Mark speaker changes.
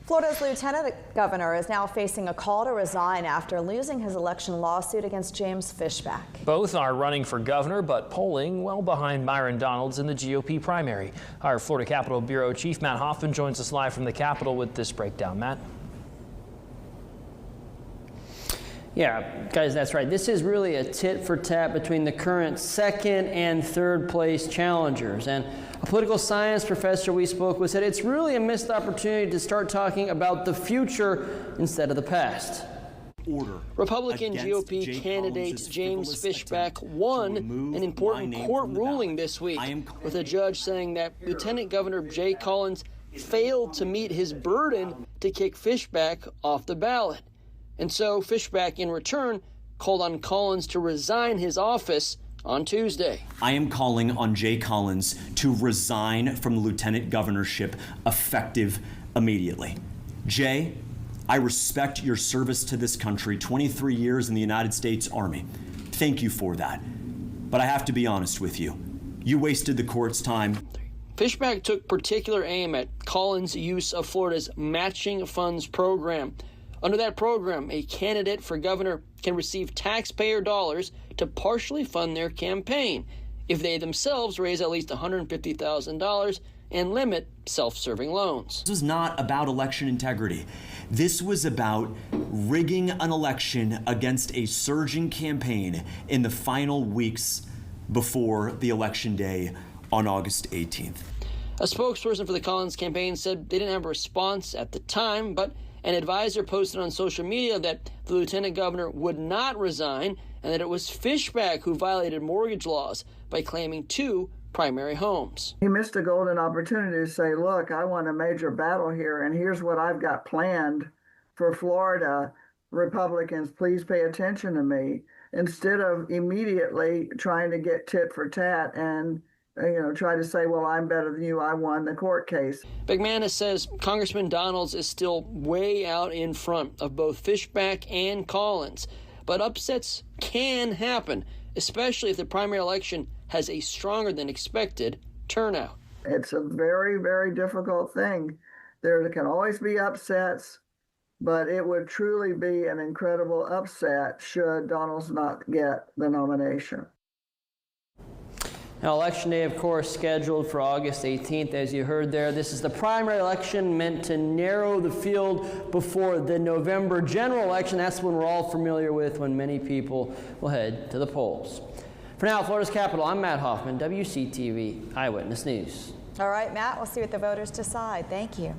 Speaker 1: Florida's lieutenant governor is now facing a call to resign after losing his election lawsuit against James Fishback. Both are running for governor, but polling well behind Myron Donalds in the GOP primary. Our Florida Capitol Bureau Chief Matt Hoffman joins us live from the Capitol with this breakdown. Matt?
Speaker 2: Yeah, guys, that's right. This is really a tit for tat between the current second and third place challengers. And a political science professor we spoke with said it's really a missed opportunity to start talking about the future instead of the past. Republican GOP candidate James Fishback won an important court ruling this week, with a judge saying that Lieutenant Governor Jay Collins failed to meet his burden to kick Fishback off the ballot. And so Fishback, in return, called on Collins to resign his office on Tuesday.
Speaker 3: I am calling on Jay Collins to resign from the lieutenant governorship effective immediately. Jay, I respect your service to this country, 23 years in the United States Army. Thank you for that. But I have to be honest with you. You wasted the court's time.
Speaker 2: Fishback took particular aim at Collins' use of Florida's matching funds program. Under that program, a candidate for governor can receive taxpayer dollars to partially fund their campaign if they themselves raise at least $150,000 and limit self-serving loans.
Speaker 3: This was not about election integrity. This was about rigging an election against a surging campaign in the final weeks before the election day on August 18th.
Speaker 2: A spokesperson for the Collins campaign said they didn't have a response at the time, but an advisor posted on social media that the lieutenant governor would not resign and that it was Fishback who violated mortgage laws by claiming 2 primary homes.
Speaker 4: He missed a golden opportunity to say, look, I won a major battle here, and here's what I've got planned for Florida. Republicans, please pay attention to me, instead of immediately trying to get tit for tat and try to say, well, I'm better than you, I won the court case.
Speaker 2: McManus says Congressman Donalds is still way out in front of both Fishback and Collins, but upsets can happen, especially if the primary election has a stronger than expected turnout.
Speaker 4: It's a very, very difficult thing. There can always be upsets, but it would truly be an incredible upset should Donalds not get the nomination.
Speaker 2: Now, Election Day, of course, scheduled for August 18th, as you heard there. This is the primary election meant to narrow the field before the November general election. That's when we're all familiar with, when many people will head to the polls. For now, Florida's Capitol, I'm Matt Hoffman, WCTV Eyewitness News.
Speaker 1: All right, Matt, we'll see what the voters decide. Thank you.